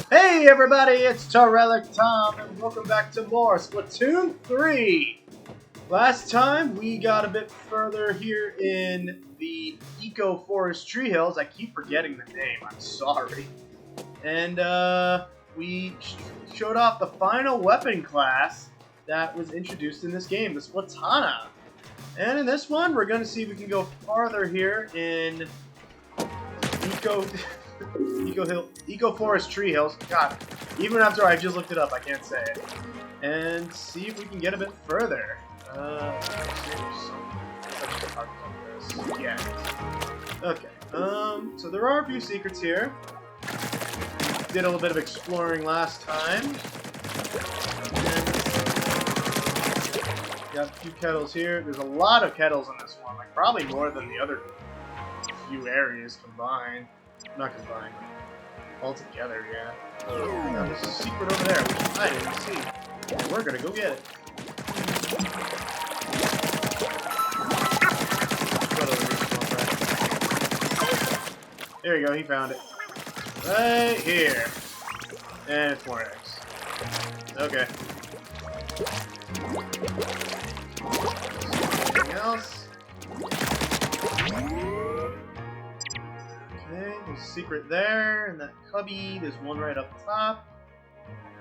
Hey everybody, it's Relic Tom, and welcome back to more Splatoon 3! Last time, we got a bit further here in the Eco Forest Tree Hills. I keep forgetting the name, I'm sorry. And, we showed off the final weapon class that was introduced in this game, the Splatana. And in this one, we're going to see if we can go farther here in Eco Forest Tree Hills. God, even after I just looked it up, I can't say it. And see if we can get a bit further. Yeah. Okay. So there are a few secrets here. Did a little bit of exploring last time. Got a few kettles here. There's a lot of kettles in this one, like probably more than the other few areas combined. Not combined, but all together, yeah. Oh, there's a secret over there, which I didn't see. And we're gonna go get it. There you go, he found it. Right here. And it's more eggs. Okay. Anything else? Okay, there's a secret there, and that cubby, there's one right up top.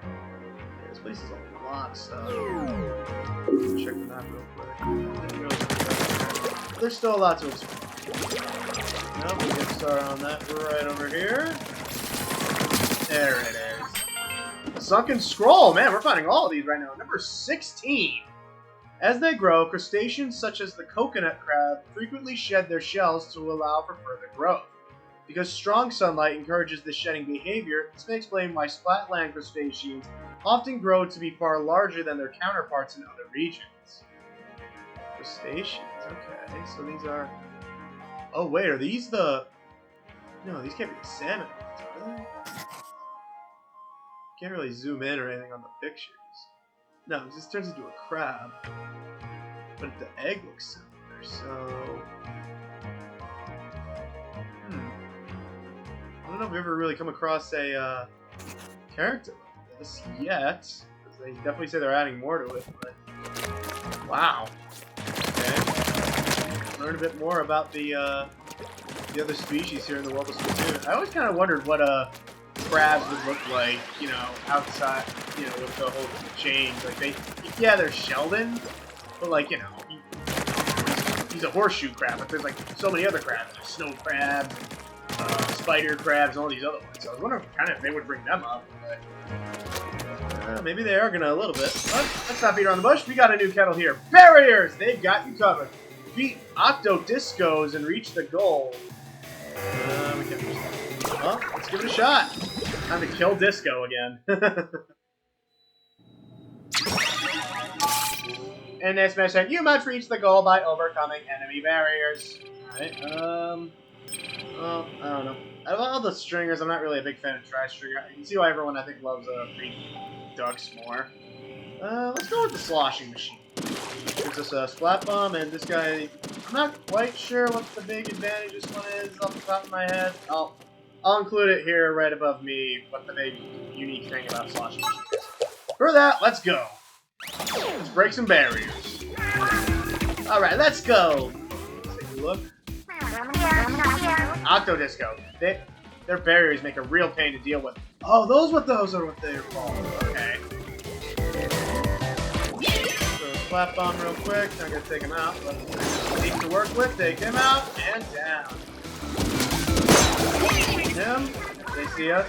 Yeah, this place is a lot of stuff. Check the map real quick. There's still a lot to explore. Nope, we'll get started on that right over here. There it is. Sunken Scroll! Man, we're finding all of these right now. Number 16. As they grow, crustaceans such as the coconut crab frequently shed their shells to allow for further growth. Because strong sunlight encourages this shedding behavior, this may explain why splatland crustaceans often grow to be far larger than their counterparts in other regions. Crustaceans, okay, so these are... Oh wait, are these the... No, these can't be the salmon ones, are they? Can't really zoom in or anything on the pictures. No, this turns into a crab. But the egg looks similar, so... I don't know if we've ever really come across a character like this yet. Because they definitely say they're adding more to it, but... Wow. Okay. Learn a bit more about the other species here in the world of Splatoon. I always kind of wondered what crabs would look like, you know, outside, you know, with the whole change. Like, yeah, they're Sheldon, but like, you know, he's a horseshoe crab, but there's like so many other crabs. There's snow crabs, spider crabs, and all these other ones. So I was wondering if they would bring them up, but maybe they are gonna a little bit. But let's not beat around the bush. We got a new kettle here. Barriers! They've got you covered. Beat Octo Discos and reach the goal. We can't reach that. Well, let's give it a shot. Time to kill Disco again. In this mission, you must reach the goal by overcoming enemy barriers. Alright, well, I don't know. Out of all the stringers, I'm not really a big fan of Tri-Stringer. You can see why everyone, I think, loves Green Ducks more. Let's go with the Sloshing Machine. Gives us a Splat Bomb, and this guy... I'm not quite sure what the big advantage this one is off the top of my head. I'll include it here right above me, what the big unique thing about Sloshing Machine is. For that, let's go. Let's break some barriers. Alright, let's go. Let's take a look. Octo Disco. Their barriers make a real pain to deal with. Oh, those are what they're called. Okay. So Splat Bomb real quick. Not gonna take him out, but easy to work with. Take him out and down. Him. They see us.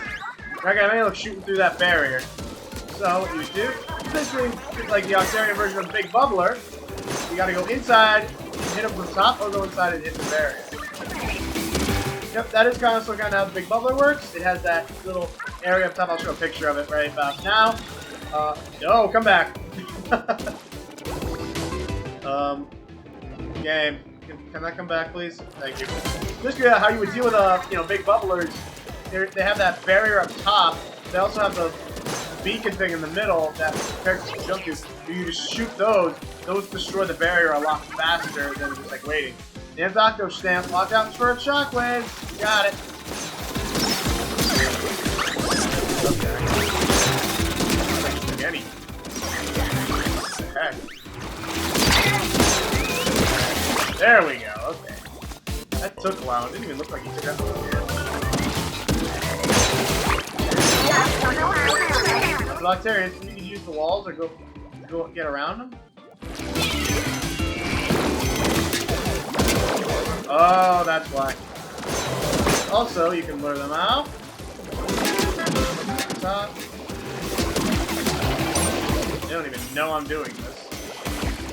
Okay, maybe look shooting through that barrier. So what you do, basically, it's like the Octarian version of Big Bubbler. You gotta go inside, hit him from the top, or go inside and hit the barrier. Yep, that is kind of how the Big Bubbler works. It has that little area up top. I'll show a picture of it right about now. No, come back. Game. Can that come back, please? Thank you. Just how you would deal with Big Bubblers. They have that barrier up top. They also have the beacon thing in the middle that characters can jump to. If you just shoot those destroy the barrier a lot faster than just like waiting. There's Octo Stamp. Watch out for Shockwaves. Got it. Okay. Didn't even look like he took that much damage. Blocktarians, you can use the walls or go get around them. Oh, that's why. Also, you can blur them out. Top. They don't even know I'm doing this.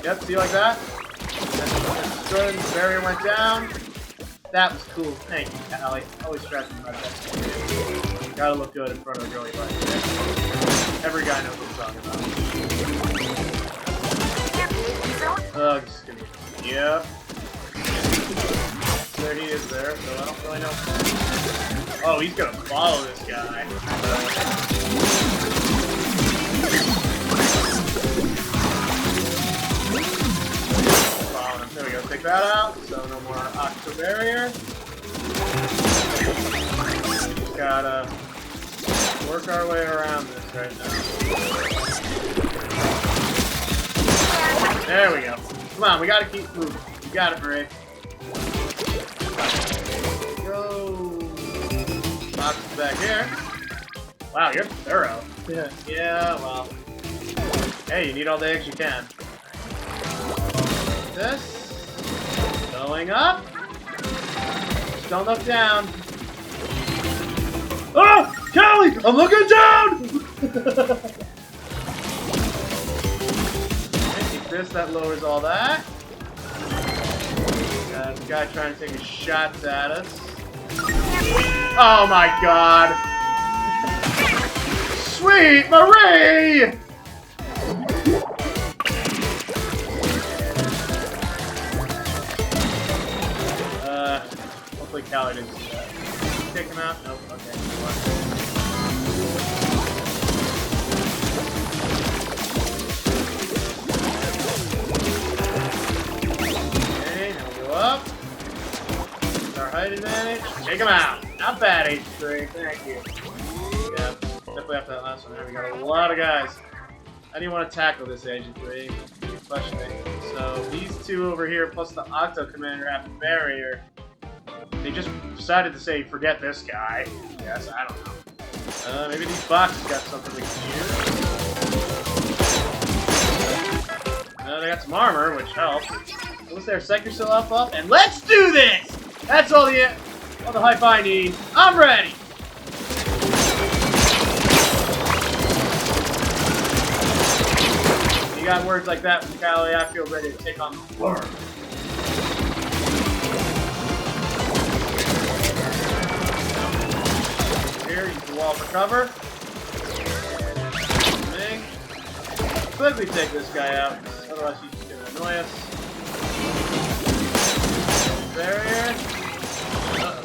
Yep, see like that? That's good. The barrier went down. That was cool. Thank you, Allie. Always stressing about that. Gotta look good in front of a girl you like. Every guy knows what I'm talking about. Oh, this is gonna be. Yep. There he is there, so I don't really know. Oh, he's gonna follow this guy. Follow him. There we go. Take that out. So no more Octo Barrier. Just gotta work our way around this right now. There we go. Come on, we gotta keep moving. You got it, Ray. Go. Box is back here. Wow, you're thorough. Yeah, well. Hey, you need all the eggs you can. This. Going up. Just don't look down. Oh! Callie! I'm looking down! Take this, that lowers all that. Got a guy trying to take his shots at us. Oh my god! Sweet Marie! Hopefully Callie didn't see that. Take him out? Nope, okay. Okay, now we go up. Our height advantage. Take him out. Not bad, H3. Thank you. Yeah, definitely after that last one. There we got a lot of guys. How do you want to tackle this, Agent 3? Good question. So these two over here, plus the Octo Commander, have a barrier. They just decided to say, forget this guy. Yes, I don't know. Maybe these boxes got something we can use. They got some armor, which helps. What's there? Set yourself up, and let's do this! That's all the hype I need. I'm ready! You got words like that from Callie, I feel ready to take on the world. Here, use the wall for cover. Quickly take this guy out, otherwise he's just gonna annoy us. Barrier. Uh-oh.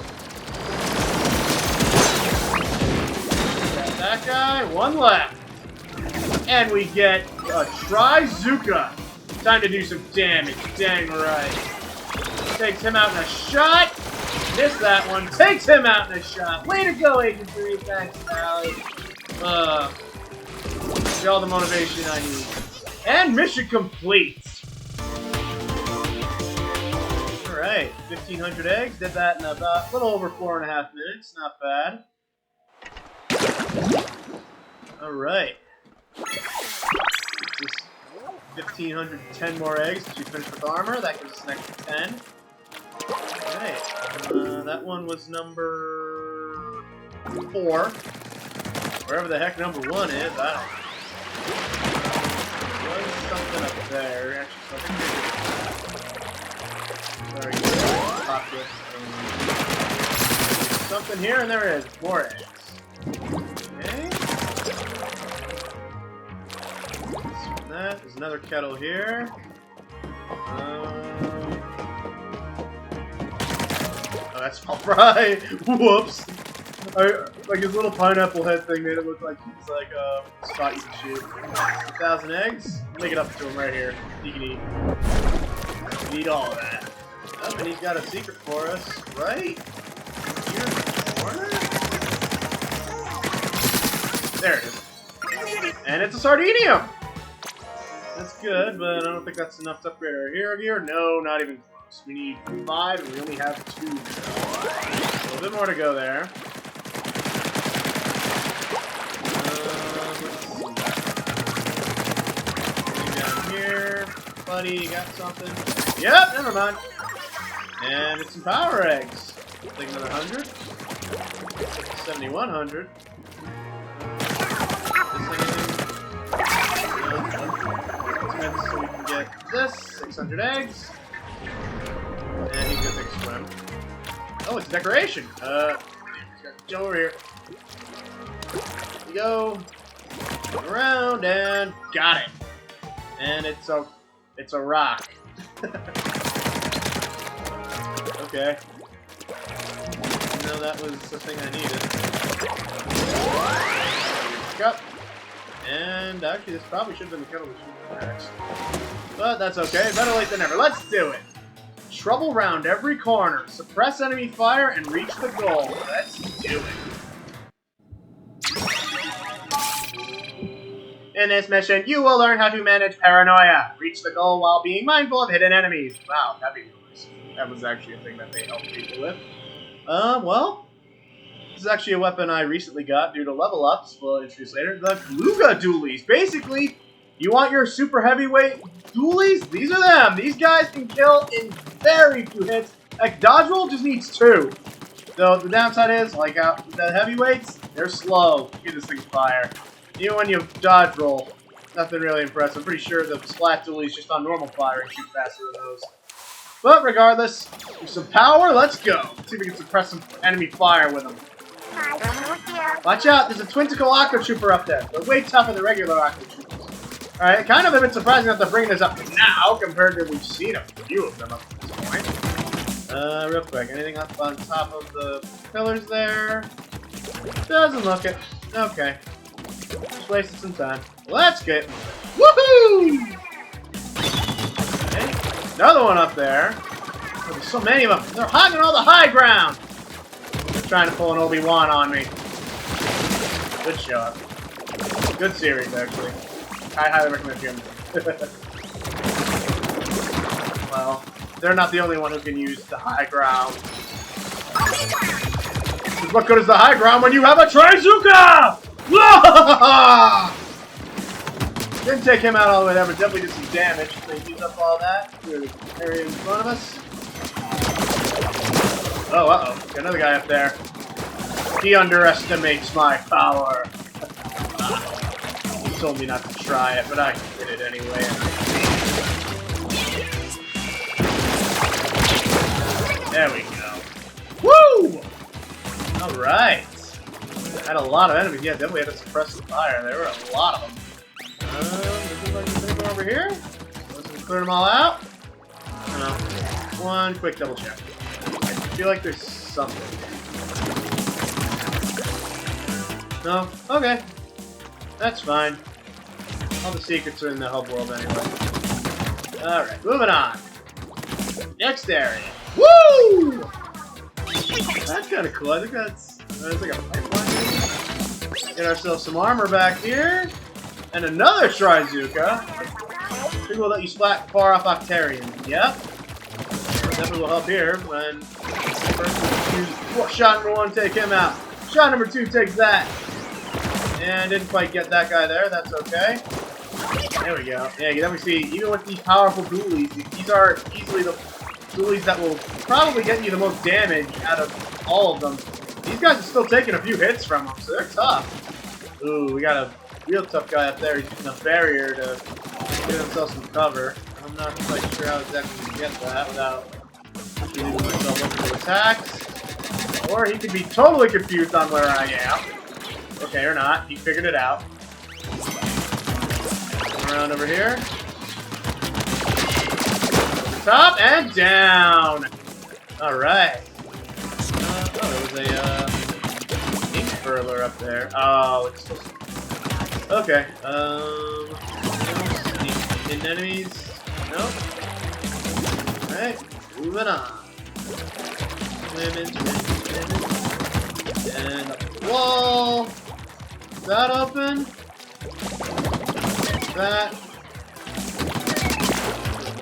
Got that guy. One left. And we get a Trizuka. Time to do some damage. Dang right. Takes him out in a shot. Missed that one. Takes him out in a shot. Way to go, Agent 3. Thanks, Allie. Get all the motivation I need. And mission complete. Alright, 1,500 eggs. Did that in about a little over 4.5 minutes. Not bad. Alright. 1,510 more eggs to finish with armor. That gives us an extra 10. Alright. That one was number 4. Wherever the heck number 1 is, I don't know. There's something up there. Actually, very good. Pop this. Something here, and there is. More eggs. Okay. There's another kettle here. Oh, that's all right. Whoops. Like his little pineapple head thing made it look like he's like a spot you can shoot. 1,000 eggs. Make it up to him right here. He can eat. You can eat all of that. Oh, and he's got a secret for us, right? Here in the corner? There it is. And it's a Sardinium! That's good, but I don't think that's enough to upgrade our hero gear. No, not even close. We need 5, and we only have 2. A little bit more to go there. Down here. Buddy, you got something? Yep, never mind. And it's some power eggs. Take another 100. 7,100. So we can get this 600 eggs. And he's gonna take a swim. Oh, it's a decoration. Go over here. Here we go. Turn around and got it. And it's a rock. Okay. No, that was the thing I needed. Cup. And actually, this probably should have been the kettle machine next. But that's okay. Better late than never. Let's do it. Trouble round every corner. Suppress enemy fire and reach the goal. Let's do it. In this mission, you will learn how to manage paranoia. Reach the goal while being mindful of hidden enemies. Wow, that'd be nice. That was actually a thing that they helped people with. Well, this is actually a weapon I recently got due to level ups. We'll introduce later. The Beluga Dualies. Basically, you want your super heavyweight dualies? These are them. These guys can kill in very few hits. Like, dodge roll just needs 2. So the downside is, like the heavyweights, they're slow. Give this thing fire. Even when you dodge roll, nothing really impressive. I'm pretty sure the Splat Dualies just on normal fire and shoot faster than those. But regardless, with some power, let's go. See if we can suppress some enemy fire with them. Watch out, there's a Twinticle Aqua Trooper up there. They're way tougher than regular Aqua Troopers. Alright, kind of a bit surprising that they're bringing this up now, compared to we've seen a few of them up to this point. Real quick, anything up on top of the pillars there? Doesn't look it. Okay. Just wasted some time. Let's get woohoo! Okay. Another one up there. Oh, there's so many of them. They're hogging all the high ground. They're trying to pull an Obi-Wan on me. Good shot. Good series, actually. I highly recommend him. Well, they're not the only one who can use the high ground. What good is the high ground when you have a Trizuka? Didn't take him out all the way there, but definitely did some damage. So he used up all that. Clear the area in front of us. Oh, uh-oh. Got another guy up there. He underestimates my power. He told me not to try it, but I did it anyway. There we go. Woo! Alright. Had a lot of enemies. Yeah, definitely had to suppress the fire. There were a lot of them. There's anything over here? Let's clear them all out. No. One quick double check. I feel like there's something. No? Okay. That's fine. All the secrets are in the hub world anyway. Alright, moving on. Next area. Woo! That's kind of cool. I think that's like a pipeline. Get ourselves some armor back here. And another Trizuka. I think we'll let you splat far off Octarian. Yep. Definitely will help here when first shot number 1, take him out. Shot number 2 takes that. And didn't quite get that guy there. That's okay. There we go. Yeah, you can definitely see, even with these powerful dualies, these are easily the dualies that will probably get you the most damage out of all of them. These guys are still taking a few hits from them, so they're tough. Ooh, we got a real tough guy up there. He's using a barrier to give himself some cover. I'm not quite sure how exactly we can get that without leaving myself open to attacks. Or he could be totally confused on where I am. Okay, or not. He figured it out. Come around over here. Over top and down. Alright. Oh, there was a ink furler up there. Oh, it's still... Okay. Hidden enemies? Nope. Alright, moving on. Swim into it. And up the wall. Is that open? That.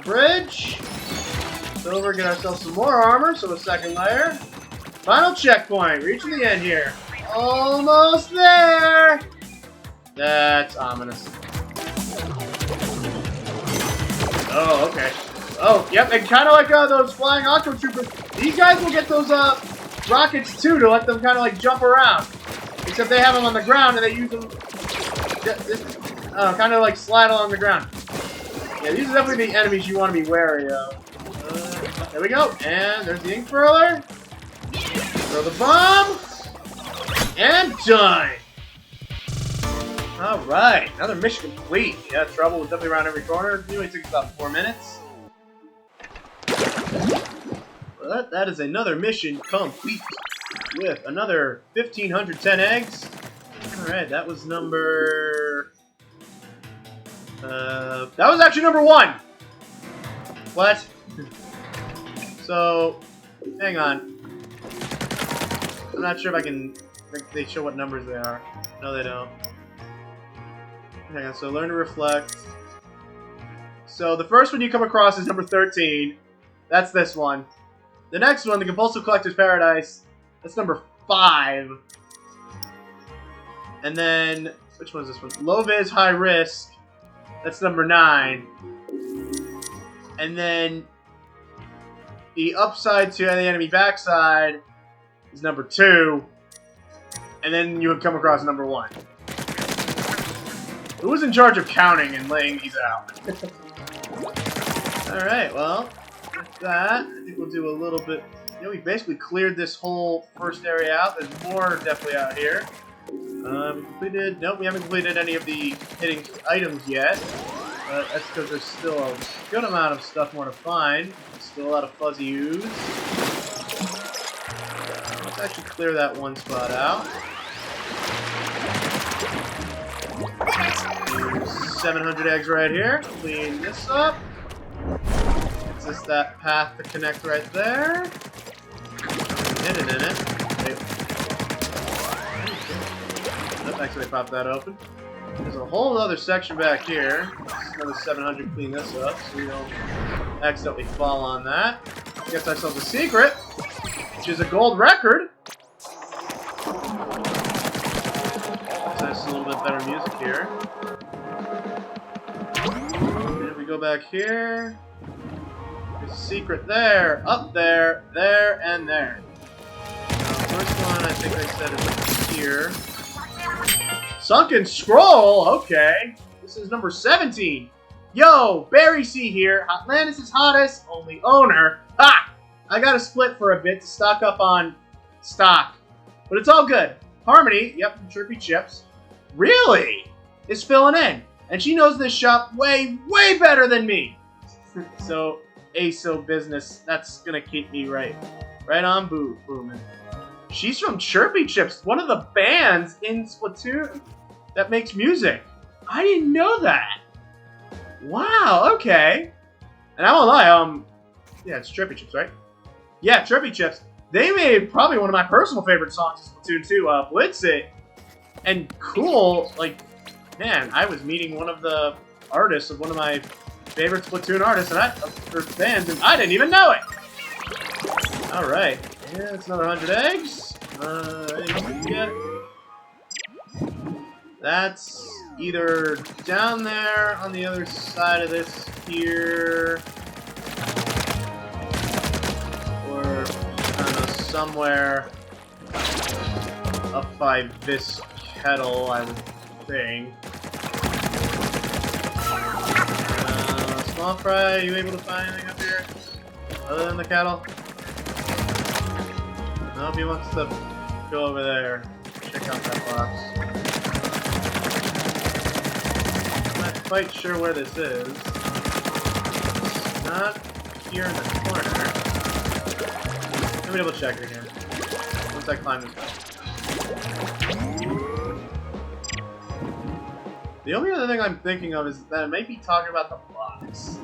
Bridge. Let's over, get ourselves some more armor, so a second layer. Final checkpoint. Reaching the end here. Almost there. That's ominous. Oh, okay. Oh, yep, and kind of like those flying Octo Troopers, these guys will get those rockets too to let them kind of like jump around. Except they have them on the ground and they use them kind of like slide along the ground. Yeah, these are definitely the enemies you want to be wary of. There we go, and there's the ink twirler. Throw the bomb, and done. All right, another mission complete. Yeah, trouble was definitely around every corner. It only took about 4 minutes. Well, that is another mission complete with another 1,510 eggs. All right, that was number. That was actually number 1. What? So, hang on. I'm not sure if I can. They show what numbers they are. No, they don't. Hang on, so learn to reflect. So the first one you come across is number 13. That's this one. The next one, the Compulsive Collector's Paradise, that's number 5. And then, which one is this one? Low Vis High Risk, that's number 9. And then the upside to the enemy backside is number 2. And then you would come across number 1. Who was in charge of counting and laying these out? Alright, well, with that, I think we'll do a little bit... You know, we basically cleared this whole first area out. There's more definitely out here. We completed... Nope, we haven't completed any of the hitting items yet. That's because there's still a good amount of stuff more to find. There's still a lot of fuzzy ooze. Let's actually clear that one spot out. 700 eggs right here. Clean this up. It's just that path to connect right there. Hidden in it. Let's actually pop that open. There's a whole other section back here. Another 700. Clean this up so we don't accidentally fall on that. Get ourselves a secret, which is a gold record. That's a little bit better music here. Go back here. There's a secret there, up there, there, and there. First one I think I said is up here. Sunken Scroll, okay. This is number 17. Yo, Barry C here, Atlantis' hottest, only owner. Ha! I got to split for a bit to stock up on stock. But it's all good. Harmony, yep, Chirpy Chips. Really? Is filling in. And she knows this shop way, way better than me. So, ASO business, that's gonna keep me right on booming. She's from Chirpy Chips, one of the bands in Splatoon that makes music. I didn't know that. Wow, okay. And I won't lie, yeah, it's Chirpy Chips, right? Yeah, Chirpy Chips. They made probably one of my personal favorite songs in Splatoon 2, Blitz It. And cool, like, man, I was meeting one of the artists of one of my favorite Splatoon artists or bands, and I didn't even know it! Alright, yeah, it's another 100 eggs. That's either down there on the other side of this here, or, I don't know, somewhere up by this kettle, I would think. Small fry, are you able to find anything up here? Other than the cattle? Nope, he wants to go over there. Check out that box. I'm not quite sure where this is. It's not here in the corner. Let me double check it again. Once I climb this up. The only other thing I'm thinking of is that it might be talking about the box.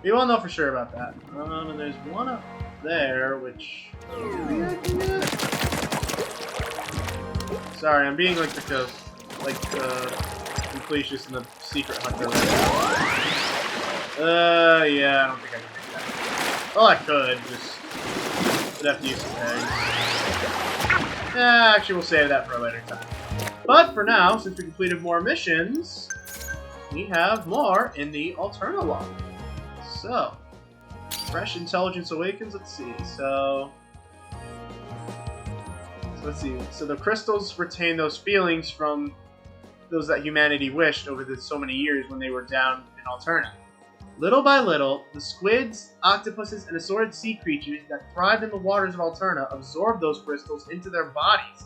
We won't know for sure about that. And there's one up there, which... Sorry, I'm being like the completist and the secret hunter right now. Yeah, I don't think I can make that. Well, I could, just... I'd have to use some eggs. Actually, we'll save that for a later time. But for now, since we completed more missions, we have more in the Alterna log. So, fresh intelligence awakens. Let's see. So let's see. So the crystals retain those feelings from those that humanity wished over the so many years when they were down in Alterna. Little by little, the squids, octopuses, and assorted sea creatures that thrive in the waters of Alterna absorbed those crystals into their bodies.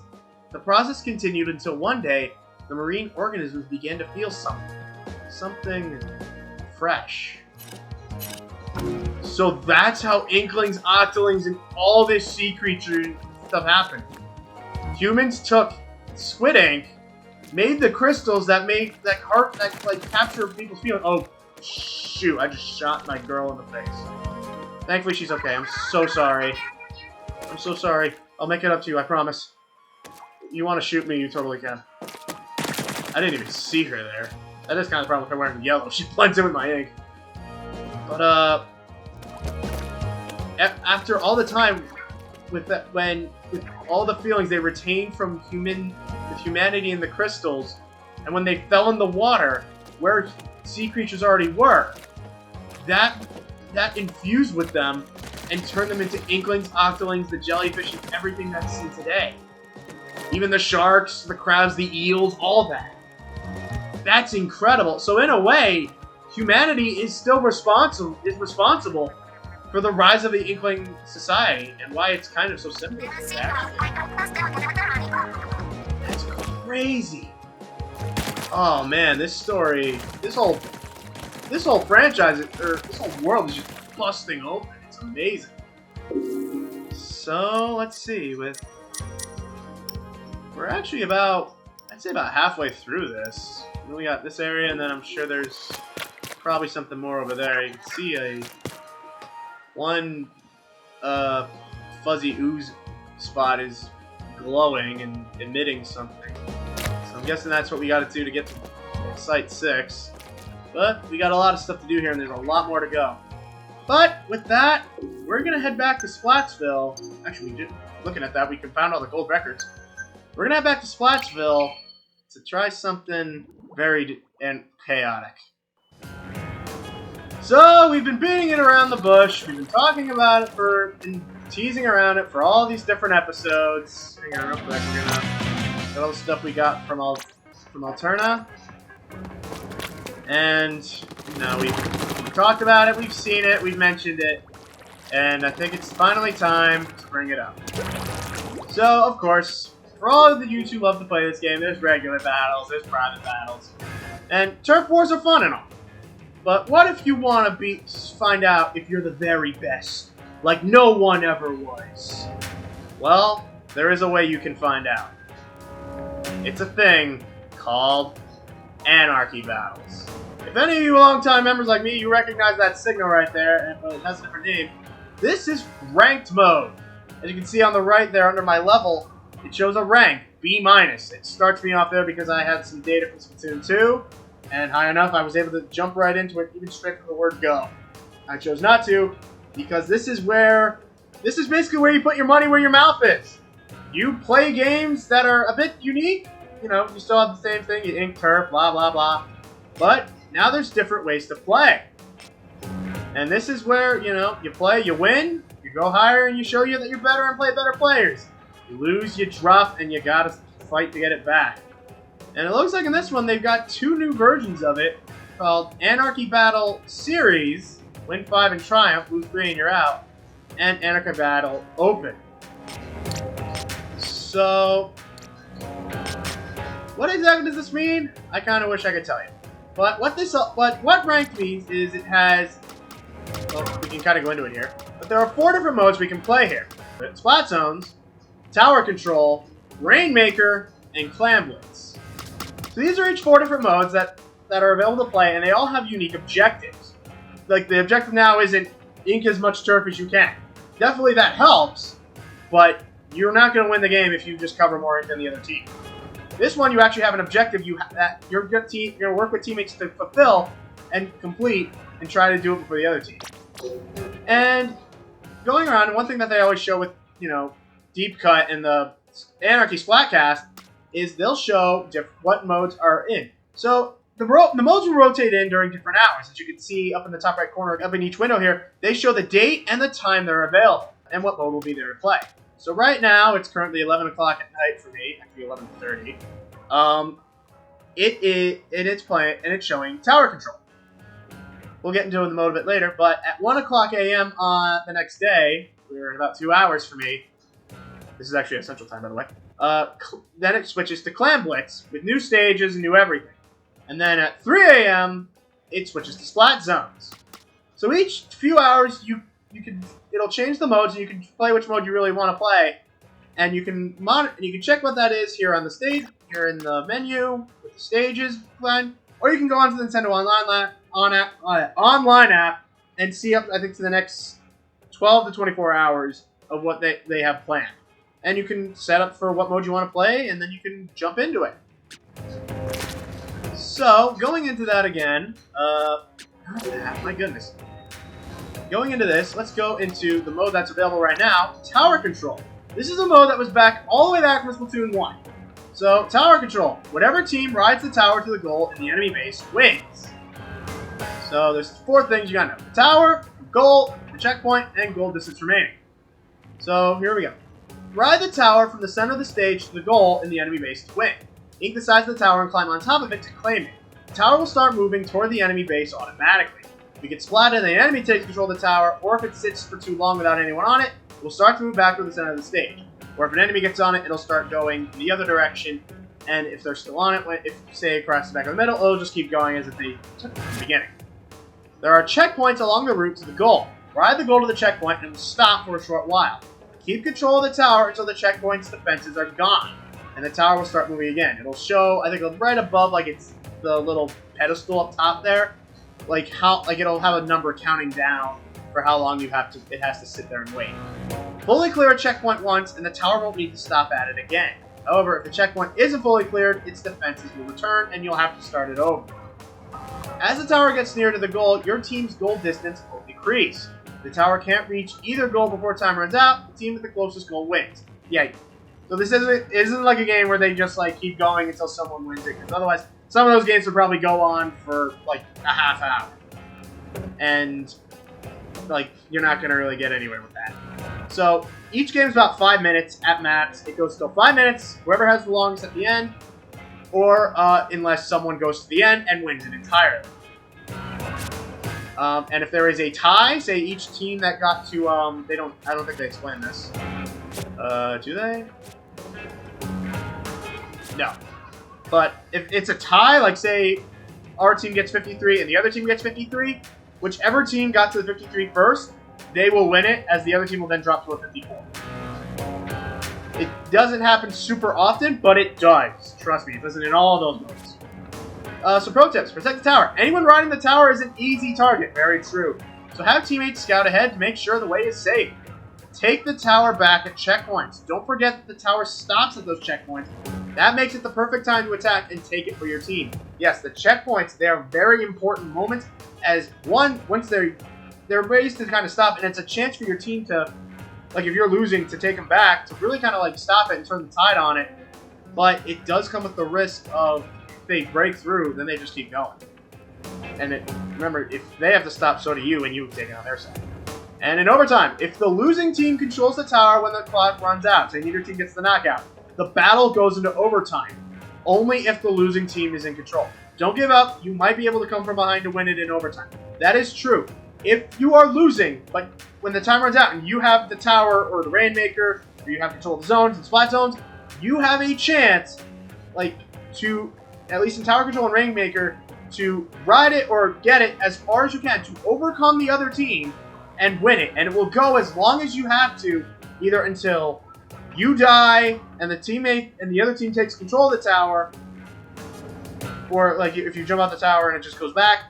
The process continued until one day, the marine organisms began to feel something fresh. So that's how Inklings, Octolings, and all this sea creature stuff happened. Humans took squid ink, made the crystals that capture people's feelings. Oh, shoot! I just shot my girl in the face. Thankfully, she's okay. I'm so sorry. I'm so sorry. I'll make it up to you. I promise. You want to shoot me? You totally can. I didn't even see her there. That is kind of the problem with her wearing yellow. She blends in with my ink. But after all the time with all the feelings they retained from humanity in the crystals, and when they fell in the water where sea creatures already were, that infused with them and turned them into Inklings, Octolings, the jellyfish, and everything that's seen today. Even the sharks, the crabs, the eels, all that. That's incredible. So in a way, humanity is still responsible for the rise of the Inkling society and why it's kind of so simple. That's crazy. Oh man, this story, this whole franchise, or this whole world is just busting open. It's amazing. So let's see. We're actually I'd say about halfway through this. We got this area, and then I'm sure there's probably something more over there. You can see one fuzzy ooze spot is glowing and emitting something. So I'm guessing that's what we got to do to get to Site 6. But we got a lot of stuff to do here, and there's a lot more to go. But with that, we're going to head back to Splatsville. Actually, looking at that, we can find all the gold records. We're going to head back to Splatsville to try something varied and chaotic. So, we've been beating it around the bush. We've been talking about it and teasing around it for all these different episodes. Hang on real quick. We're going to get all the stuff we got from Alterna. And, we've talked about it, we've seen it, we've mentioned it. And I think it's finally time to bring it up. So, of course, for all of the YouTubers who love to play this game, there's regular battles, there's private battles. And turf wars are fun and all. But what if you want to find out if you're the very best, like no one ever was? Well, there is a way you can find out. It's a thing called Anarchy Battles. If any of you longtime members like me, you recognize that signal right there, but it has a different name. This is ranked mode. As you can see on the right there under my level, it shows a rank, B-. It starts me off there because I had some data from Splatoon 2, and high enough I was able to jump right into it, even straight from the word go. I chose not to, because this is basically where you put your money where your mouth is. You play games that are a bit unique, you still have the same thing, you ink turf, blah blah blah. But now there's different ways to play. And this is where, you play, you win, you go higher, and you show you that you're better and play better players. You lose, you drop, and you gotta fight to get it back. And it looks like in this one they've got 2 new versions of it called Anarchy Battle Series, win 5 and triumph, lose 3 and you're out, and Anarchy Battle Open. So, what exactly does this mean? I kind of wish I could tell you. But what ranked means is it has, well, we can kind of go into it here, but there are 4 different modes we can play here. Splat Zones, Tower Control, Rainmaker, and Clam Blitz. So these are each 4 different modes that are available to play, and they all have unique objectives. Like, the objective now isn't ink as much turf as you can. Definitely that helps, but you're not going to win the game if you just cover more ink than the other team. This one, you actually have an objective that you're going to work with teammates to fulfill and complete and try to do it before the other team. And going around, one thing that they always show with, Deep Cut and the Anarchy Splatcast is they'll show what modes are in. So the modes will rotate in during different hours. As you can see up in the top right corner, up in each window here, they show the date and the time they're available and what mode will be there to play. So right now, it's currently 11 o'clock at night for me, actually 11:30. It's playing, and it's showing tower control. We'll get into the mode a bit later, but at 1 o'clock a.m. on the next day, we're in about 2 hours for me. This is actually a Central Time, by the way. Then it switches to Clan Blitz with new stages and new everything. And then at 3 a.m., it switches to Splat Zones. So each few hours, it'll change the modes, and you can play which mode you really want to play. And you can check what that is here on the stage, here in the menu with the stages line, or you can go onto the Nintendo Online app and see up, I think, to the next 12 to 24 hours of what they have planned. And you can set up for what mode you want to play, and then you can jump into it. So, going into that again, my goodness. Going into this, let's go into the mode that's available right now, Tower Control. This is a mode that was back all the way back from Splatoon 1. So, Tower Control. Whatever team rides the tower to the goal in the enemy base wins. So, there's 4 things you gotta know. Tower, goal, the checkpoint, and goal distance remaining. So, here we go. Ride the tower from the center of the stage to the goal in the enemy base to win. Ink the size of the tower and climb on top of it to claim it. The tower will start moving toward the enemy base automatically. If you get splatted and the enemy takes control of the tower, or if it sits for too long without anyone on it, it will start to move back to the center of the stage. Or if an enemy gets on it, it'll start going the other direction, and if they're still on it, if, say, it crosses back in the middle, it'll just keep going as if they took it from the beginning. There are checkpoints along the route to the goal. Ride the goal to the checkpoint and it will stop for a short while. Keep control of the tower until the checkpoint's defenses are gone, and the tower will start moving again. It'll show, I think, right above, like, it's the little pedestal up top there, it'll have a number counting down for how long it has to sit there and wait. Fully clear a checkpoint once, and the tower won't need to stop at it again. However, if the checkpoint isn't fully cleared, its defenses will return, and you'll have to start it over. As the tower gets near to the goal, your team's goal distance will decrease. If the tower can't reach either goal before time runs out, the team with the closest goal wins. Yeah. So this isn't like a game where they just keep going until someone wins it, because otherwise some of those games would probably go on for a half hour. And you're not gonna really get anywhere with that. So each game is about 5 minutes at max. It goes till 5 minutes, whoever has the longest at the end, or unless someone goes to the end and wins it entirely. And if there is a tie, say each team that got to, I don't think they explain this. Do they? No. But if it's a tie, say our team gets 53 and the other team gets 53, whichever team got to the 53 first, they will win it, as the other team will then drop to a 54. It doesn't happen super often, but it does. Trust me, it does it in all of those modes. So pro tips, protect the tower. Anyone riding the tower is an easy target. Very true. So have teammates scout ahead to make sure the way is safe. Take the tower back at checkpoints. Don't forget that the tower stops at those checkpoints. That makes it the perfect time to attack and take it for your team. Yes, the checkpoints, they are very important moments, as once they're ways to kind of stop, and it's a chance for your team to, if you're losing, to take them back, to really kind of stop it and turn the tide on it. But it does come with the risk of, if they break through, then they just keep going. And remember, if they have to stop, so do you, and you've taken on their side. And in overtime, if the losing team controls the tower when the clock runs out, say neither team gets the knockout, the battle goes into overtime, only if the losing team is in control. Don't give up. You might be able to come from behind to win it in overtime. That is true. If you are losing, but when the time runs out and you have the tower or the Rainmaker, or you have control of the zones and splat zones, you have a chance, to, at least in tower control and Rainmaker, to ride it or get it as far as you can to overcome the other team and win it. And it will go as long as you have to, either until you die and the other team takes control of the tower, or if you jump out the tower and it just goes back,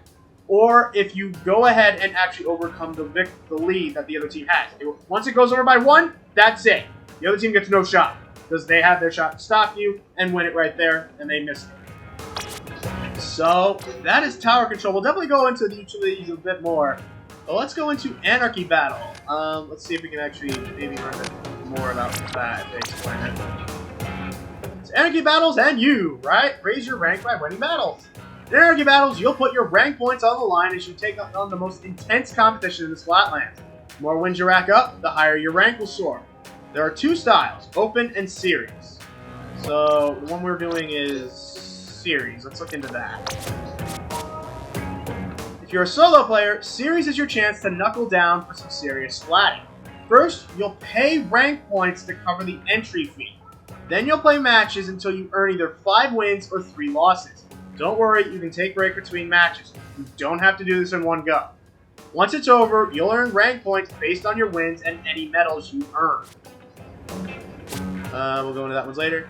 or if you go ahead and actually overcome the lead that the other team has. Once it goes over by 1, that's it. The other team gets no shot, because they have their shot to stop you and win it right there, and they missed it. So that is tower control. We'll definitely go into each of these a bit more. But let's go into Anarchy Battle. Let's see if we can actually maybe learn a bit more about that if they explain it. Anarchy Battles and you, right? Raise your rank by winning battles. In Anarchy Battles, you'll put your rank points on the line as you take on the most intense competition in this flatland. The more wins you rack up, the higher your rank will soar. There are two styles, Open and Series. So, the one we're doing is Series. Let's look into that. If you're a solo player, Series is your chance to knuckle down for some serious splatting. First, you'll pay rank points to cover the entry fee. Then you'll play matches until you earn either 5 wins or 3 losses. Don't worry, you can take break between matches. You don't have to do this in one go. Once it's over, you'll earn rank points based on your wins and any medals you earn. We'll go into that one later.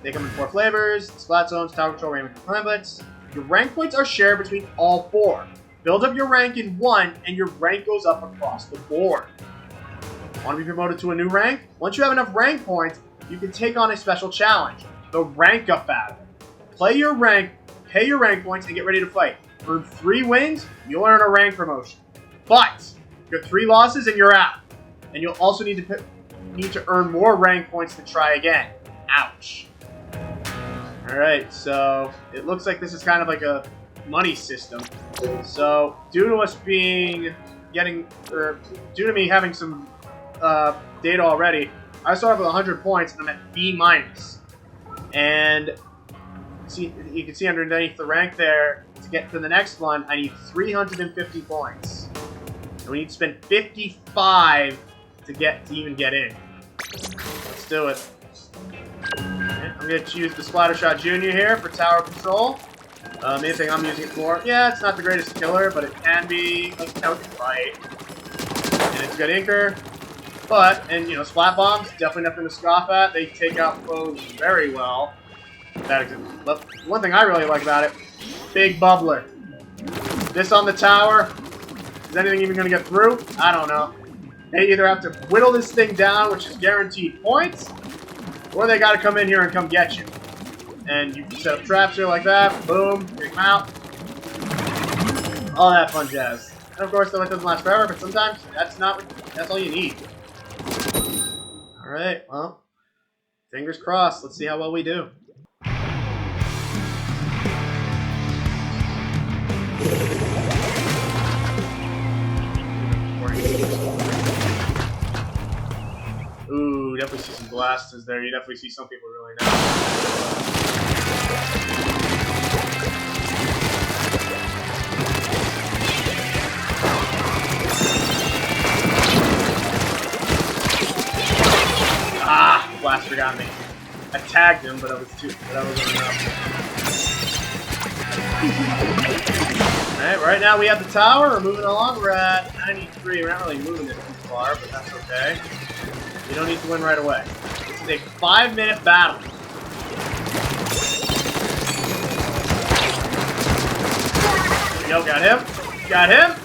They come in 4 flavors: Splat Zones, Tower Control, Rainbow Templates. Your rank points are shared between all 4. Build up your rank in one, and your rank goes up across the board. Want to be promoted to a new rank? Once you have enough rank points, you can take on a special challenge, the Rank Up Battle. Play your rank, pay your rank points, and get ready to fight. Earn 3 wins, you'll earn a rank promotion. But, get 3 losses and you're out. And you'll also need to earn more rank points to try again. Ouch. Alright, so it looks like this is kind of like a money system. So, due to me having some data already, I start off with 100 points and I'm at B-. And see, you can see underneath the rank there, to get to the next one, I need 350 points. And we need to spend 55 to even get in. Let's do it. Okay, I'm going to choose the Splattershot Jr. here for tower control. Main thing I'm using it for. Yeah, it's not the greatest killer, but it can be like fight. And it's a good inker. But, and you know, Splat Bombs, definitely nothing to scoff at. They take out foes very well. But one thing I really like about it, big bubbler. This on the tower, is anything even going to get through? I don't know. They either have to whittle this thing down, which is guaranteed points, or they got to come in here and come get you. And you can set up traps here like that, boom, take them out. All that fun jazz. And of course, though, it doesn't last forever, but sometimes that's all you need. Alright, well, fingers crossed. Let's see how well we do. Ooh, definitely see some blasters there. You definitely see some people really know. Ah, blaster got me. I tagged him, but I wasn't enough. Alright, right now we have the tower. We're moving along. We're at 93. We're not really moving it too far, but that's okay. You don't need to win right away. This is a 5-minute battle. There we go, got him. Got him.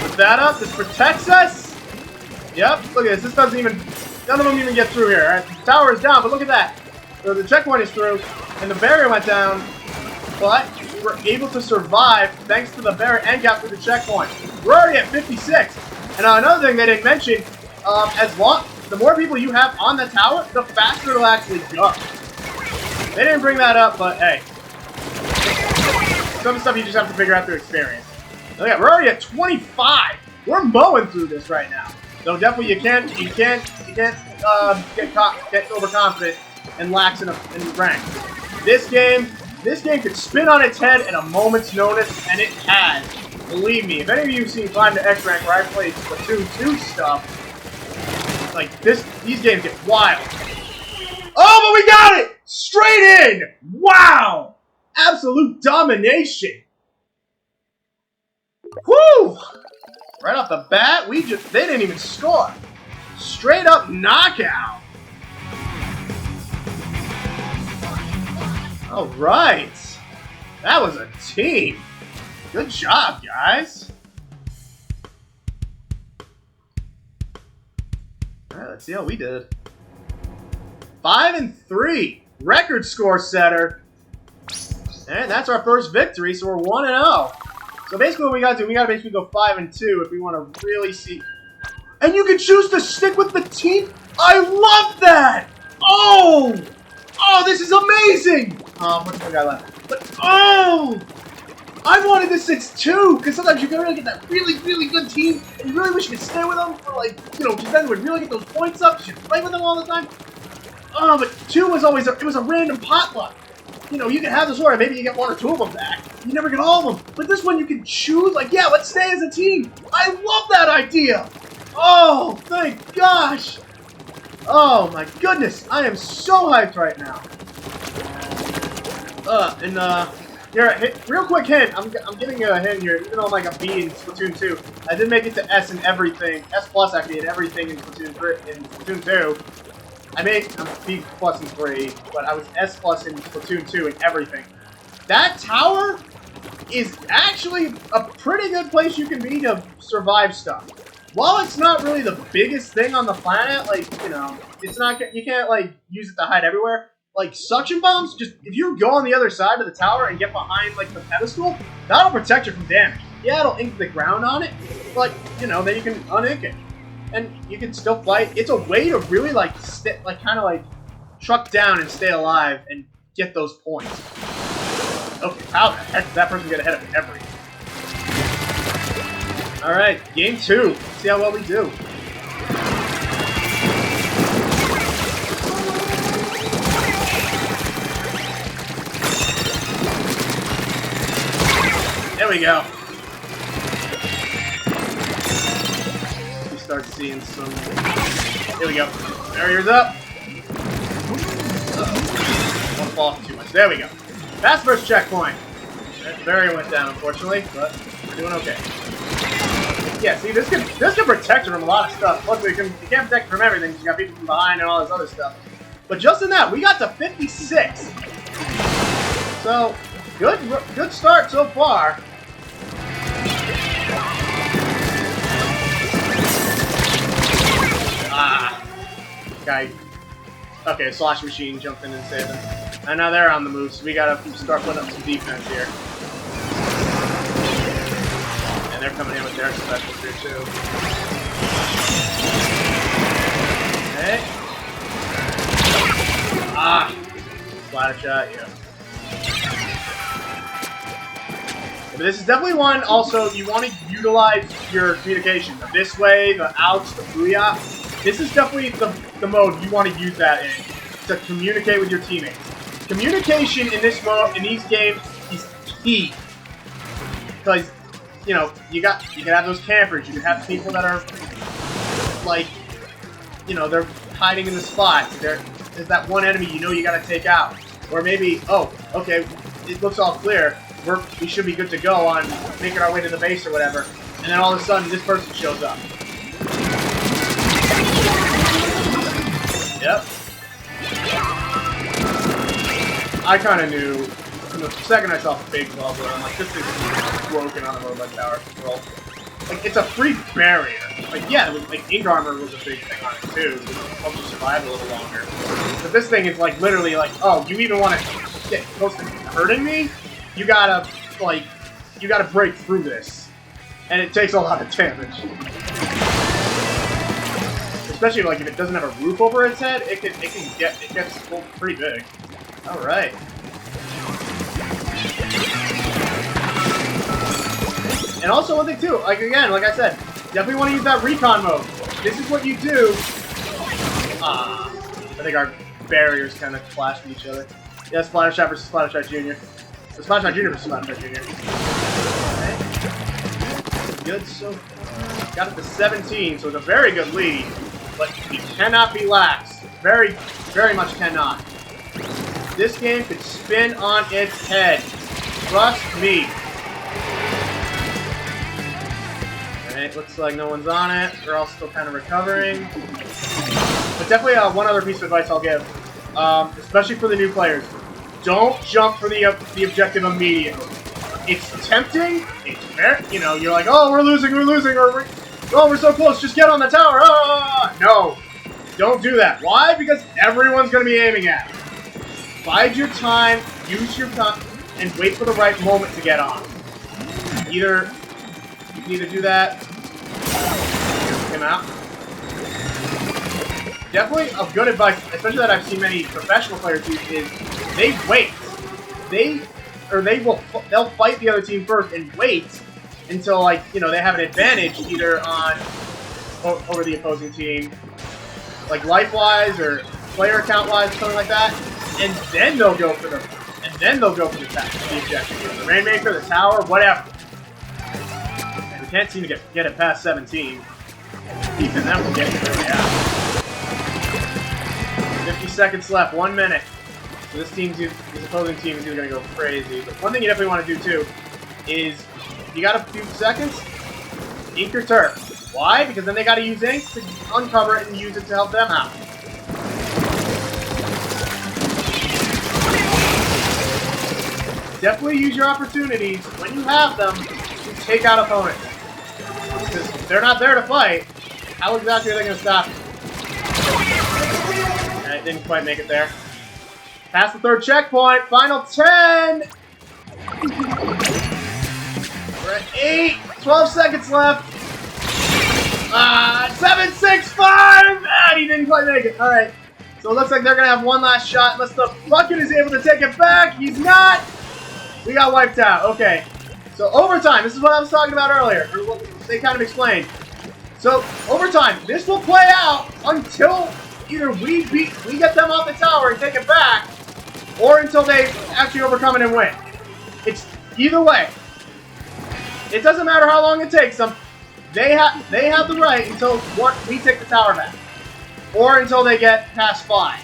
Put that up. This protects us. Yep, look at this. This doesn't even... None of them even get through here. Right? The tower is down, but look at that. So the checkpoint is through, and the barrier went down, but we're able to survive thanks to the barrier and capture the checkpoint. We're already at 56. And another thing they didn't mention, the more people you have on the tower, the faster it'll actually go. They didn't bring that up, but hey. Some stuff you just have to figure out through experience. Look at, we're already at 25. We're mowing through this right now. So definitely you can't get overconfident and lax in rank. This game could spin on its head at a moment's notice, and it has. Believe me, if any of you have seen Climb to X Rank where I played Splatoon 2 stuff, like these games get wild. Oh, but we got it! Straight in! Wow! Absolute domination! Whew! Right off the bat, they didn't even score. Straight up knockout. Alright. That was a team. Good job, guys. Alright, let's see how we did. 5-3. Record score setter. And that's our first victory, so we're 1-0. So basically what we gotta do, we gotta basically go 5-2 if we want to really see. And you can choose to stick with the team. I love that! Oh! Oh, this is amazing! What's the guy left? But, oh! I wanted this since 2, because sometimes you can really get that really, really good team, and you really wish you could stay with them for, like, you know, because then would really get those points up, because you play with them all the time. Oh, but 2 was always, it was a random potluck. You know, you can have the sword, and maybe you get 1 or 2 of them back. You never get all of them. But this one, you can choose, like, yeah, let's stay as a team. I love that idea! Oh, thank gosh! Oh, my goodness! I am so hyped right now. Here, real quick hint. I'm giving you a hint here. Even though I'm like a B in Splatoon 2, I did make it to S in everything. S plus actually in everything in Splatoon 2. I'm B plus in 3, but I was S plus in Splatoon 2 in everything. That tower is actually a pretty good place you can be to survive stuff. While it's not really the biggest thing on the planet, like, you know, it's not, you can't, like, use it to hide everywhere. Like, suction bombs, just, if you go on the other side of the tower and get behind, like, the pedestal, that'll protect you from damage. Yeah, it'll ink the ground on it, but, you know, then you can unink it. And you can still fight. It's a way to really, like, kind of, like, truck down and stay alive and get those points. Okay, how the heck did that person get ahead of everything? Alright, game 2. Let's see how well we do. There we go. We start seeing some... Here we go. Barriers up. Don't fall off too much. There we go. Fast first checkpoint. That barrier went down, unfortunately, but we're doing okay. Yeah, see, this can protect you from a lot of stuff. Plus, you can't protect you from everything because you got people from behind and all this other stuff. But just in that, we got to 56. So, good start so far. Guy. Okay, Slosh Machine jumped in and saved him. And now they're on the move, so we gotta start putting up some defense here. And they're coming in with their specials here, too. Okay. Splatter shot, yeah. But this is definitely one, also, you want to utilize your communication. The this way, the ouch, the booyah. This is definitely the mode you want to use that in, to communicate with your teammates. Communication in this mode, in these games, is key. Because, you know, you can have those campers, you can have people that are, like, you know, they're hiding in the spots. There's that one enemy you know you gotta take out. Or maybe, oh, okay, it looks all clear. We should be good to go on making our way to the base or whatever. And then all of a sudden, this person shows up. Yep. I kind of knew from the second I saw the big bubble, I'm like, this thing is broken on the robot tower control. Like, it's a free barrier. Like, yeah, it was, like, ink armor was a big thing on it too. It helps you survive a little longer. But this thing is like literally like, oh, you even want to get close to hurting me? You gotta, like, you gotta break through this. And it takes a lot of damage. Especially, like, if it doesn't have a roof over its head, it gets pretty big. Alright. And also one thing too, like, again, like I said, definitely want to use that recon mode. This is what you do. I think our barriers kind of clash with each other. Yeah, Splattershot versus Splattershot Jr. Splattershot Jr. versus Splattershot Jr. Okay. Good so far. Got it to 17, so it's a very good lead. But you cannot be lax. Very, very much cannot. This game could spin on its head. Trust me. Alright, looks like no one's on it. We're all still kind of recovering. But definitely one other piece of advice I'll give. Especially for the new players. Don't jump for the objective immediately. It's tempting. It's very, you know, you're like, oh, we're losing, or oh, we're so close, just get on the tower. No. Don't do that. Why? Because everyone's going to be aiming at it. Bide your time, use your time, and wait for the right moment to get on. You can either do that. Him out. definitely a good advice, especially that I've seen many professional players use, is they wait. They'll fight the other team first and wait until, like, you know, they have an advantage either on over the opposing team, like life-wise or player count-wise or something like that, and then they'll go for the the objective, the Rainmaker, the tower, whatever. And we can't seem to get it past 17. Even then, we'll get it really out. 50 seconds left, 1 minute. So this opposing team is either going to go crazy. But one thing you definitely want to do too is, you got a few seconds, ink your turf. Why? Because then they got to use ink to uncover it and use it to help them out. Definitely use your opportunities when you have them to take out opponents. Because if they're not there to fight, how exactly are they going to stop you? And it didn't quite make it there. Past the third checkpoint, final 10! We're at 8, 12 seconds left. 7, 6, 5! And he didn't quite make it. Alright, so it looks like they're going to have one last shot unless the bucket is able to take it back. He's not! We got wiped out. Okay, so overtime. This is what I was talking about earlier, or what they kind of explained. So overtime, this will play out until either we get them off the tower and take it back, or until they actually overcome it and win. It's either way. It doesn't matter how long it takes them. They have the right until we take the tower back, or until they get past 5.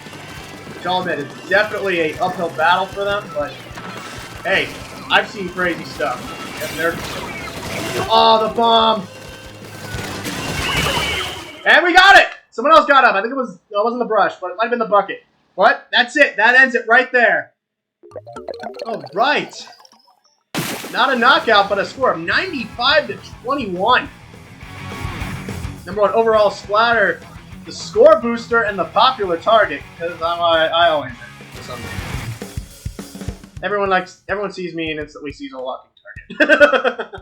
Which I'll admit is definitely an uphill battle for them, but hey, I've seen crazy stuff. Oh, the bomb! And we got it! Someone else got up. I think it wasn't the brush, but it might have been the bucket. What? That's it. That ends it right there. Oh, right. Not a knockout, but a score of 95-21. Number 1 overall splatter, the score booster, and the popular target. Because I always win for some reason. Everyone sees me and instantly sees a lucky target.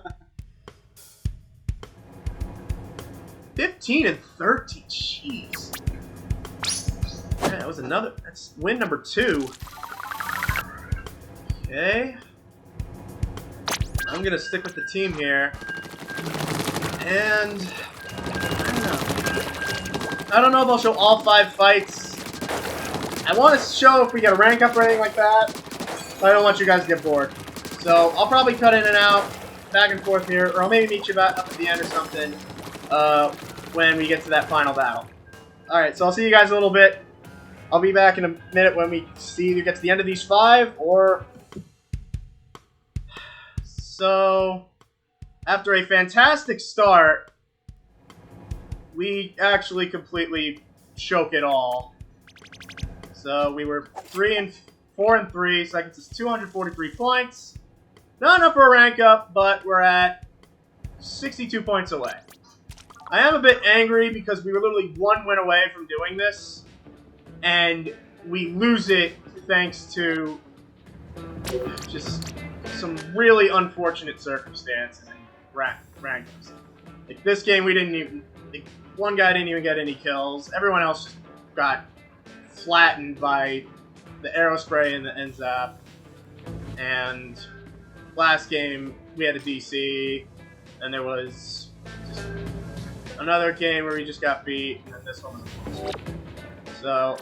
15 and 13, jeez. Yeah, that was that's win number 2. Okay. I'm gonna stick with the team here. And I don't know if I'll show all 5 fights. I want to show if we get a rank up or anything like that, but I don't want you guys to get bored. So I'll probably cut in and out, back and forth here, or I'll maybe meet you back up at the end or something when we get to that final battle. Alright, so I'll see you guys in a little bit. I'll be back in a minute when we see either get to the end of these 5, or... So, after a fantastic start, we actually completely choke it all. So we were 4 and 3, so that gets us 243 points. Not enough for a rank up, but we're at 62 points away. I am a bit angry because we were literally 1 win away from doing this, and we lose it thanks to just some really unfortunate circumstances and rank-ups. Like this game, we didn't even... one guy didn't even get any kills. Everyone else just got flattened by the arrow spray and the N-Zap. And last game, we had a DC, and there was just another game where we just got beat, and then this one was so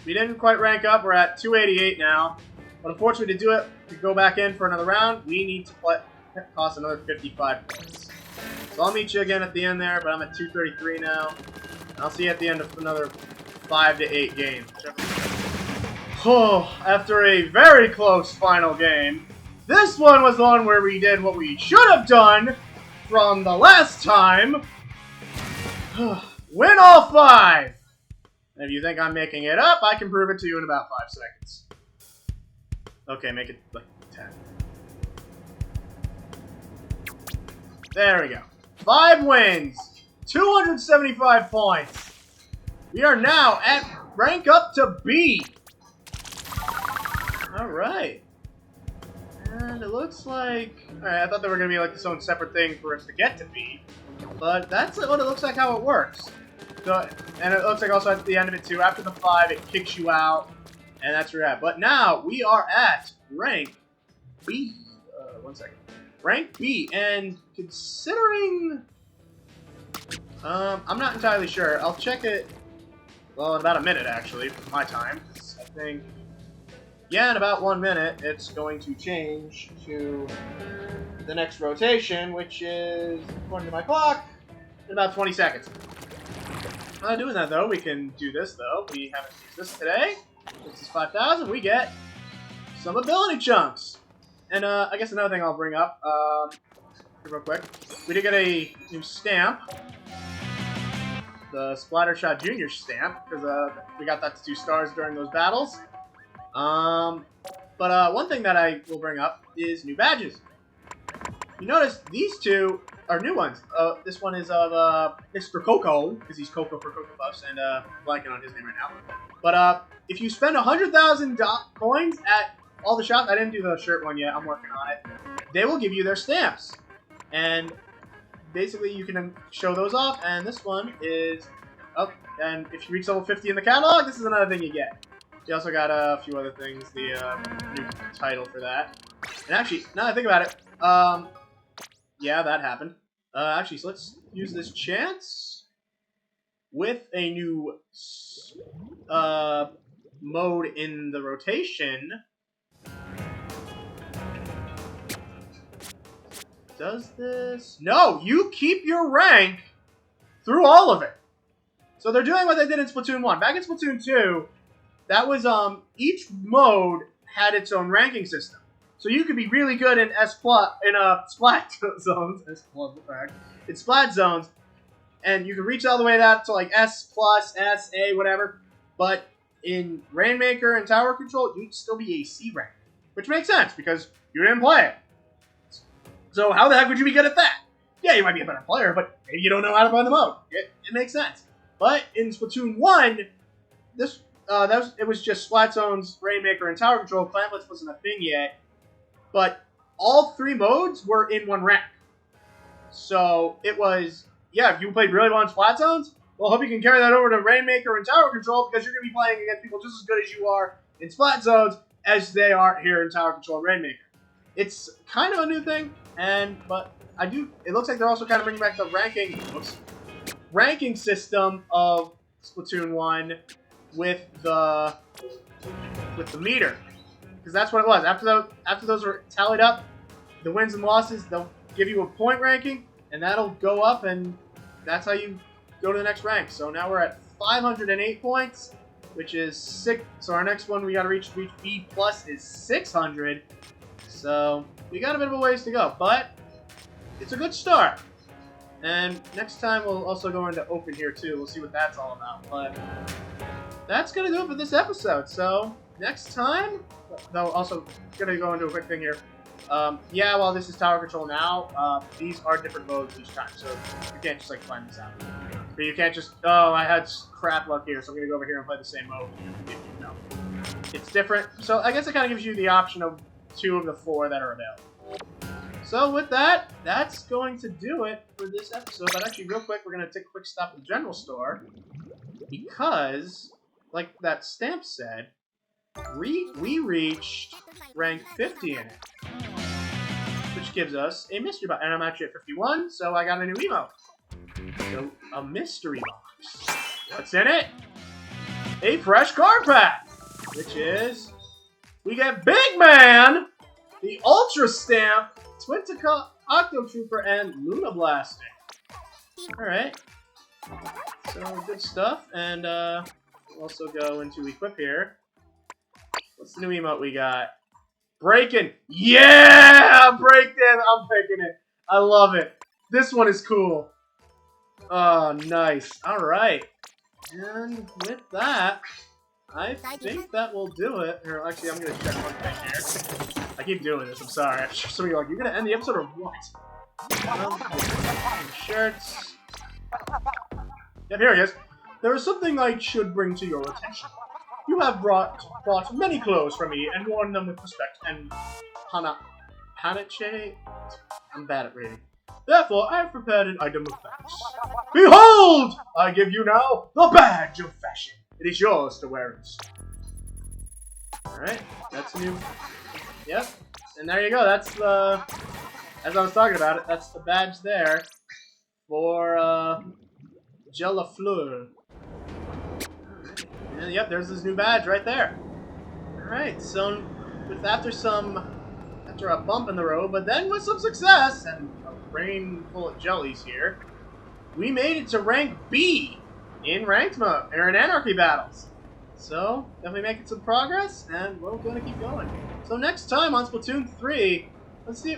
we didn't quite rank up. We're at 288 now. But unfortunately, to do it, to go back in for another round, we need to cost another 55 points. So I'll meet you again at the end there, but I'm at 233 now. And I'll see you at the end of another 5 to 8 games. Oh, after a very close final game, this one was the one where we did what we should have done from the last time. Win all 5! And if you think I'm making it up, I can prove it to you in about 5 seconds. Okay, make it like 10. There we go. 5 wins, 275 points. We are now at rank up to B. Alright. And it looks like... Alright, I thought there were going to be like its own separate thing for us to get to B. But that's what it looks like how it works. So, and it looks like also at the end of it too, after the 5, it kicks you out, and that's where you're at. But now, we are at rank B. One second. Rank B, and considering... I'm not entirely sure. I'll check it, well, in about a minute, actually, for my time. I think... Yeah, in about 1 minute, it's going to change to the next rotation, which is, according to my clock, in about 20 seconds. While doing that, though, we can do this, though. We haven't used this today. This is 5,000. We get some ability chunks. And I guess another thing I'll bring up, real quick, we did get a new stamp. The Splattershot Jr. stamp, because we got that to 2 stars during those battles. But one thing that I will bring up is new badges. You notice these 2 are new ones. This one is of Mr. Coco, because he's Coco for Coco Puffs, and blanking on his name right now. But if you spend 100,000 coins at all the shops, I didn't do the shirt one yet, I'm working on it, they will give you their stamps. And basically you can show those off, and this one is up, and if you reach level 50 in the catalog, this is another thing you get. You also got a few other things, the new title for that. And actually, now that I think about it, yeah, that happened. Actually, so let's use this chance with a new mode in the rotation. Does this? No, you keep your rank through all of it. So they're doing what they did in Splatoon 1. Back in Splatoon 2, that was, each mode had its own ranking system. So you could be really good in Splat zones, in Splat zones, and you can reach all the way out to like S+, S, A, whatever. But in Rainmaker and Tower Control, you'd still be a C rank, which makes sense because you didn't play it. So how the heck would you be good at that? Yeah, you might be a better player, but maybe you don't know how to play the mode. It makes sense. But in Splatoon 1, it was just Splat Zones, Rainmaker, and Tower Control. Clan Blitz wasn't a thing yet. But all 3 modes were in 1 rank. So it was, yeah, if you played really well in Splat Zones, well, I hope you can carry that over to Rainmaker and Tower Control because you're going to be playing against people just as good as you are in Splat Zones as they are here in Tower Control and Rainmaker. It's kind of a new thing, but it looks like they're also kind of bringing back the ranking system of Splatoon 1 with the meter. Because that's what it was. After those are tallied up, the wins and losses, they'll give you a point ranking, and that'll go up, and that's how you go to the next rank. So now we're at 508 points, which is 6. So our next one we got to reach B plus is 600. So we got a bit of a ways to go, but it's a good start. And next time we'll also go into Open here too. We'll see what that's all about. But that's gonna do it for this episode. So next time, though, also gonna go into a quick thing here. Yeah, while this is Tower Control now, these are different modes each time, so you can't just like find this out. But you can't just, oh, I had crap luck here, so I'm gonna go over here and play the same mode. No, it's different. So I guess it kind of gives you the option of 2 of the 4 that are available. So with that, that's going to do it for this episode. But actually, real quick, we're gonna take a quick stop at the general store because, like that stamp said, we reached rank 50 in it, which gives us a mystery box. And I'm actually at 51, so I got a new emote. So, a mystery box. What's in it? A fresh card pack, which is, we get Big Man, the Ultra Stamp, Twintica Octo Trooper, and Luna Blasting. Alright. So, good stuff. And, we'll also go into Equip here. What's the new emote we got? Breakin'. Yeah! Breakdown! I'm picking it. I love it. This one is cool. Oh, nice. Alright. And with that, I think that will do it. Here, actually, I'm going to check one thing here. I keep doing this, I'm sorry. Some of you are like, you're going to end the episode or what? Shirts. Yep, here it is. There is something I should bring to your attention. You have bought many clothes from me and worn them with respect and panache. I'm bad at reading. Therefore, I have prepared an item of thanks. Behold! I give you now the badge of fashion. It is yours to wear it. Alright, that's new. Yep. And there you go, that's the... As I was talking about it, that's the badge there for, Gelafleur. And yep, there's this new badge right there. Alright, so after a bump in the road, but then with some success and a rain full of jellies here, we made it to rank B in ranked mode, or in Anarchy Battles. So, definitely making some progress, and we're gonna keep going. So next time on Splatoon 3,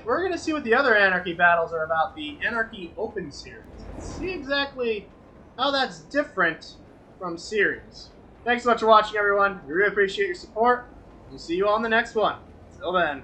we're gonna see what the other Anarchy Battles are about, the Anarchy Open series. Let's see exactly how that's different from series. Thanks so much for watching, everyone. We really appreciate your support. We'll see you all in the next one. Till then.